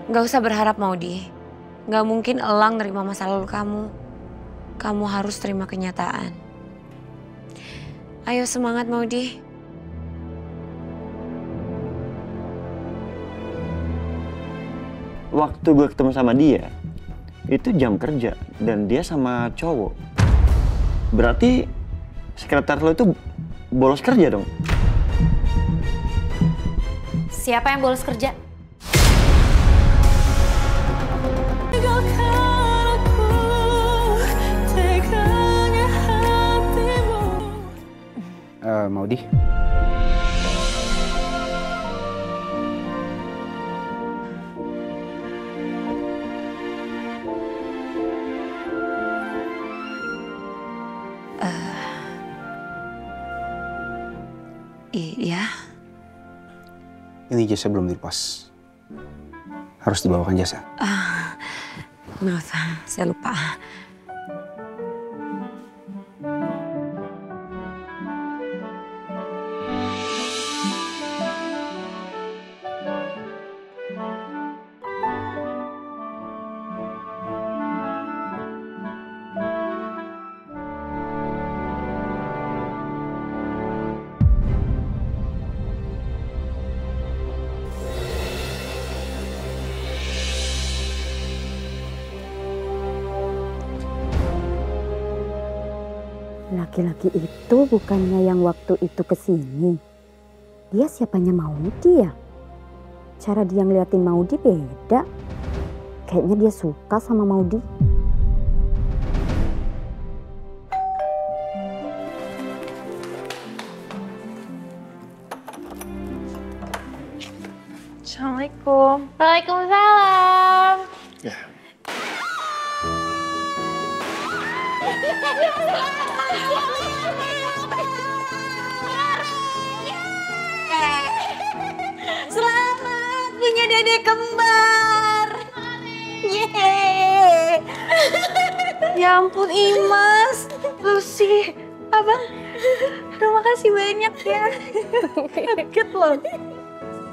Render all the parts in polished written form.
Gak usah berharap Maudi. Gak mungkin Elang nerima masa lalu kamu. Kamu harus terima kenyataan. Ayo semangat Maudi. Waktu gue ketemu sama dia, itu jam kerja dan dia sama cowok. Berarti sekretar lo itu bolos kerja dong? Siapa yang bolos kerja? Maudi. Iya. Ini jasa belum dilepas. Harus dibawakan jasa. Maaf, saya lupa. Laki-laki itu bukannya yang waktu itu kesini. Dia siapanya Maudi ya? Cara dia ngeliatin Maudi beda. Kayaknya dia suka sama Maudi. Assalamualaikum. Waalaikumsalam. Ya. Selamat punya dedek kembar. Yeay. Ya ampun Imas, Lucy, Abang. Terima kasih banyak ya. Kaget loh.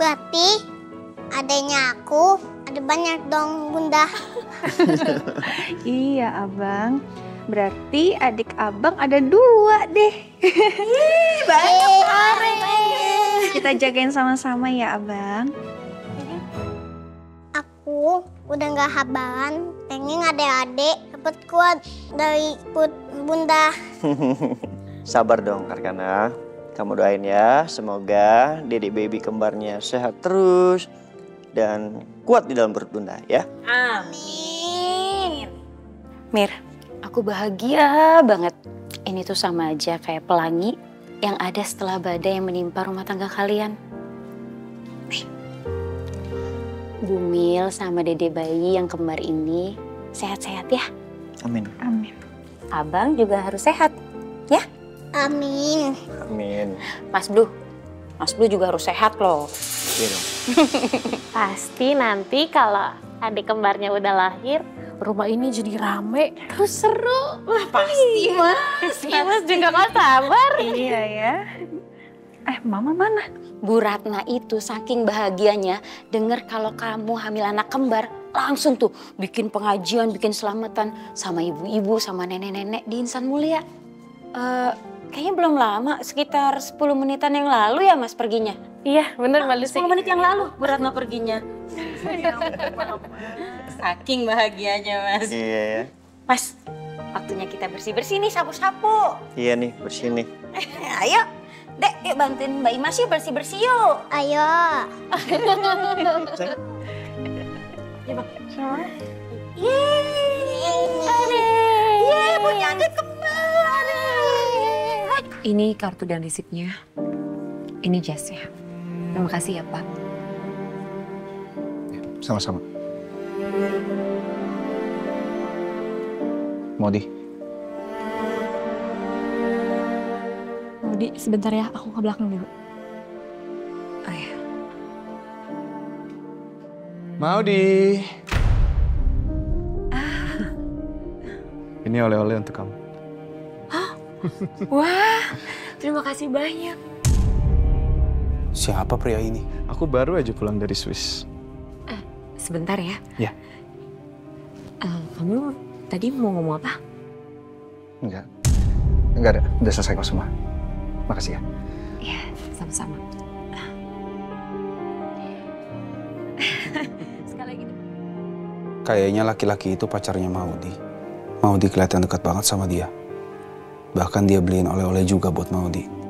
Berarti adanya aku ada banyak dong Bunda. Iya Abang. Berarti adik Abang ada 2 deh. Banyak. Kita jagain sama-sama ya Abang. Aku udah gak habaran, pengen adik-adik dapat kuat dari Bunda. Sabar dong Karkana. Kamu doain ya, semoga dedek baby kembarnya sehat terus dan kuat di dalam perut Bunda ya. Amin. Mir, aku bahagia banget. Ini tuh sama aja kayak pelangi yang ada setelah badai yang menimpa rumah tangga kalian. Nih, Bumil sama dede bayi yang kembar ini sehat-sehat ya. Amin. Amin. Abang juga harus sehat, ya. Amin. Amin. Mas Blue juga harus sehat loh. Iya dong. Pasti nanti kalau adik kembarnya udah lahir, rumah ini jadi rame, terus seru. Wah pasti Mas. Mas juga gak sabar. Iya ya. Mama mana? Bu Ratna itu saking bahagianya denger kalau kamu hamil anak kembar, langsung tuh bikin pengajian, bikin selamatan sama ibu-ibu, sama nenek-nenek di Insan Mulia. Kayaknya belum lama, sekitar 10 menitan yang lalu ya Mas perginya. Iya bener Mbak Lucy. 10 menit yang lalu Bu Ratna perginya. Saking bahagianya Mas. Iya ya. Mas, waktunya kita bersih-bersih nih, sapu-sapu. Iya nih, bersih nih. Ayo, Dek, yuk bantuin Mbak Imas yuk bersih-bersih yuk. Ayo. Ya Bang. Yeay, punya adik kembar. Ini kartu dan resipnya. Ini jasnya. Terima kasih ya Pak. Sama-sama. Maudi. Maudi sebentar ya, aku ke belakang dulu. Oh ya. Maudi. Ini oleh-oleh untuk kamu. Wah, terima kasih banyak. Siapa pria ini? Aku baru aja pulang dari Swiss. sebentar ya. Ya. Kamu tadi mau ngomong apa? Enggak ada. Udah selesai kok semua. Makasih ya. Iya, sama-sama. Sekali lagi. Kayaknya laki-laki itu pacarnya Maudi. Maudi kelihatan dekat banget sama dia. Bahkan dia beliin oleh-oleh juga buat Maudi.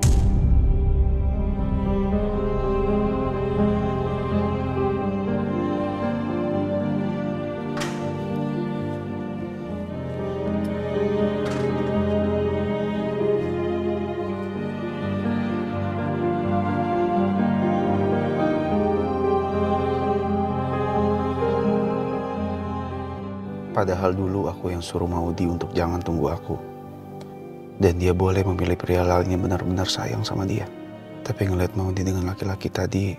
Padahal dulu aku yang suruh Maudi untuk jangan tunggu aku. Dan dia boleh memilih pria lain yang benar-benar sayang sama dia. Tapi ngeliat Maudi dengan laki-laki tadi,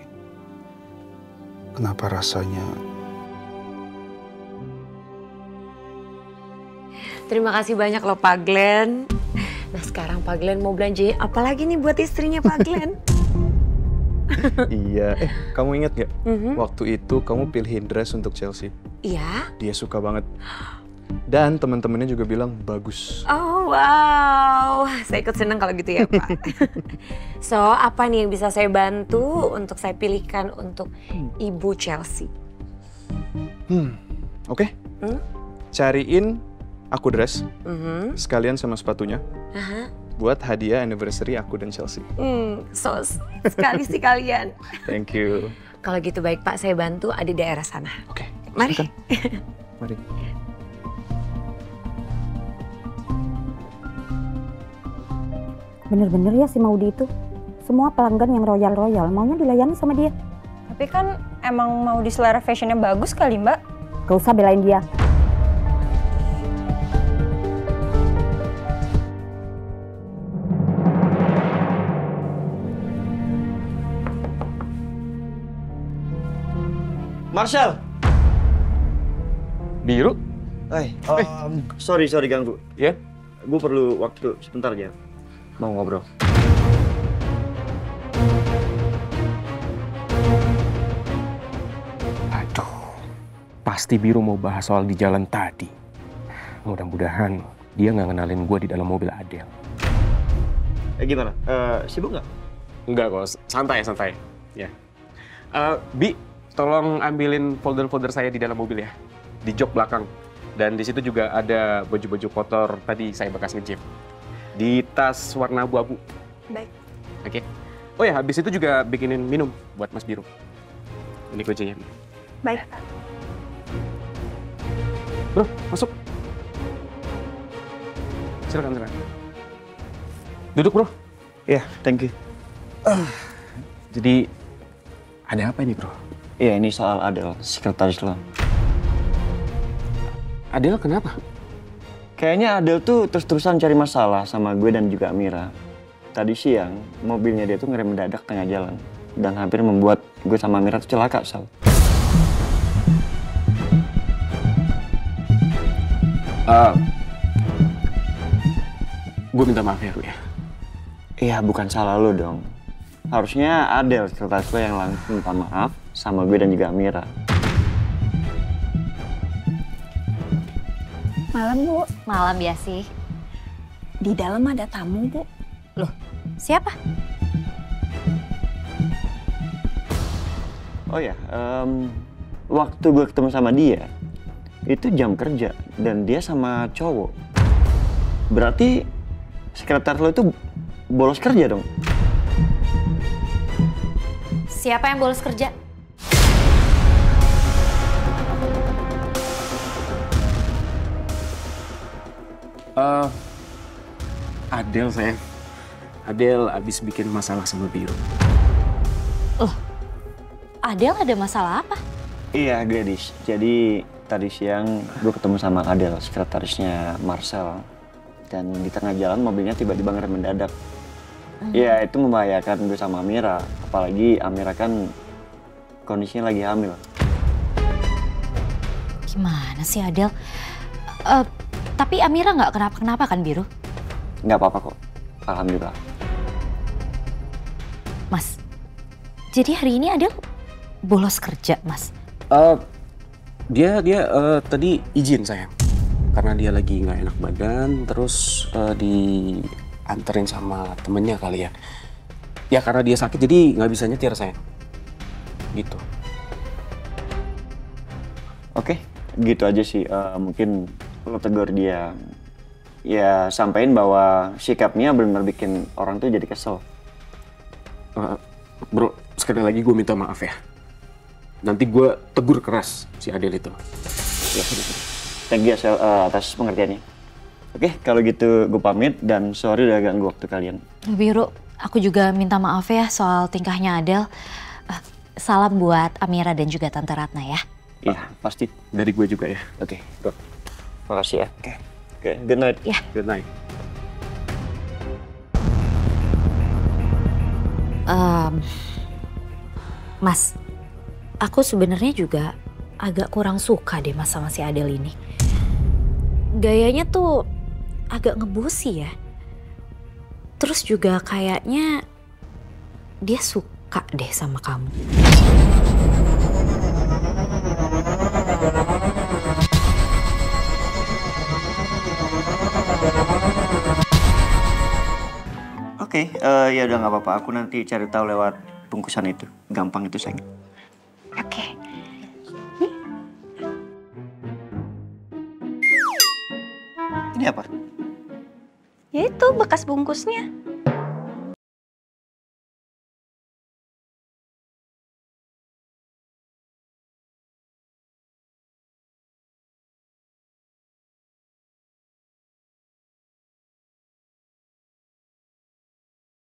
kenapa rasanya... Terima kasih banyak loh Pak Glenn. Nah sekarang Pak Glenn mau belanja apa lagi nih buat istrinya Pak Glenn? Iya, kamu ingat gak? Waktu itu kamu pilihin dress untuk Chelsea. Iya. Dia suka banget. Dan teman-temannya juga bilang bagus. Oh wow, saya ikut seneng kalau gitu ya Pak. So, apa nih yang bisa saya bantu untuk saya pilihkan untuk Ibu Chelsea? Oke. Cariin aku dress, sekalian sama sepatunya. Buat hadiah anniversary aku dan Chelsea. So sekali sih kalian. Thank you. Kalau gitu baik Pak, saya bantu ada di daerah sana. Oke. Mari. Mari. Bener-bener ya si Maudi itu. Semua pelanggan yang royal-royal maunya dilayani sama dia. Tapi kan emang mau di selera fashionnya bagus kali Mbak. Gak usah belain dia. Marcel. Biru? Sorry ganggu. Ya? Gue perlu waktu sebentar aja. Mau ngobrol. Aduh, pasti Biru mau bahas soal di jalan tadi. Mudah-mudahan dia nggak ngenalin gue di dalam mobil Adele. Gimana? Sibuk nggak? Enggak kok, santai. Ya. Bi, tolong ambilin folder-folder saya di dalam mobil ya. Di jok belakang. Dan di situ juga ada baju-baju kotor tadi saya bekas ngejep. Di tas warna abu-abu. Baik. Oke. Oh ya, habis itu juga bikinin minum buat Mas Biru. Ini kuncinya. Baik. Bro, masuk. Silakan. Duduk, Bro. Iya, thank you. Jadi, ada apa ini, Bro? Iya, ini soal Adele, sekretaris lo. Adele kenapa? Kayaknya Adele tuh terus-terusan cari masalah sama gue dan juga Amira. Tadi siang, mobilnya dia tuh ngerem mendadak tengah jalan. Dan hampir membuat gue sama Amira tuh celaka, Sal. Gue minta maaf ya, Ru ya. Iya, bukan salah lo dong. Harusnya Adele, sekretaris lo yang langsung minta maaf sama gue dan juga Amira. Malam Bu. Malam ya sih. Di dalam ada tamu Bu. Loh, siapa? Oh ya, waktu gue ketemu sama dia, itu jam kerja dan dia sama cowok. Berarti sekretaris lo itu bolos kerja dong? Siapa yang bolos kerja? Adele sayang. Adele abis bikin masalah sama Biru. Loh, Adele ada masalah apa? Iya, Gladys. Jadi tadi siang gue ketemu sama Adele, sekretarisnya Marcel. Dan di tengah jalan mobilnya tiba-tiba ngerem mendadak. Ya itu membahayakan gue sama Amira. Apalagi Amira kan kondisinya lagi hamil. Gimana sih Adele? Tapi Amira nggak kenapa-kenapa kan Biru? Nggak apa-apa kok, alhamdulillah. Mas, jadi hari ini Adele bolos kerja Mas? Tadi izin sayang. Karena dia lagi nggak enak badan, terus dianterin sama temennya kali ya. Ya karena dia sakit jadi nggak bisa nyetir sayang. Gitu. Oke, gitu aja sih. Mungkin lo tegur dia. Ya sampein bahwa sikapnya benar-benar bikin orang tuh jadi kesel. Bro, sekali lagi gue minta maaf ya. Nanti gue tegur keras si Adel itu. Ya, thank you Sel, atas pengertiannya. Oke, kalau gitu gue pamit dan sorry udah ganggu waktu kalian. Biru, aku juga minta maaf ya soal tingkahnya Adel. Salam buat Amira dan juga Tante Ratna ya. Iya, pasti. Dari gue juga ya. Oke, bro. Makasih ya. Oke, good night. Ya. Good night. Mas, aku sebenarnya juga agak kurang suka deh Mas sama si Adel ini. Gayanya tuh agak ngebosi ya. Terus juga kayaknya dia suka deh sama kamu. Oke, ya udah nggak apa-apa. Aku nanti cari tahu lewat bungkusan itu. Gampang itu sayang. Oke. Ini apa? Ya itu bekas bungkusnya.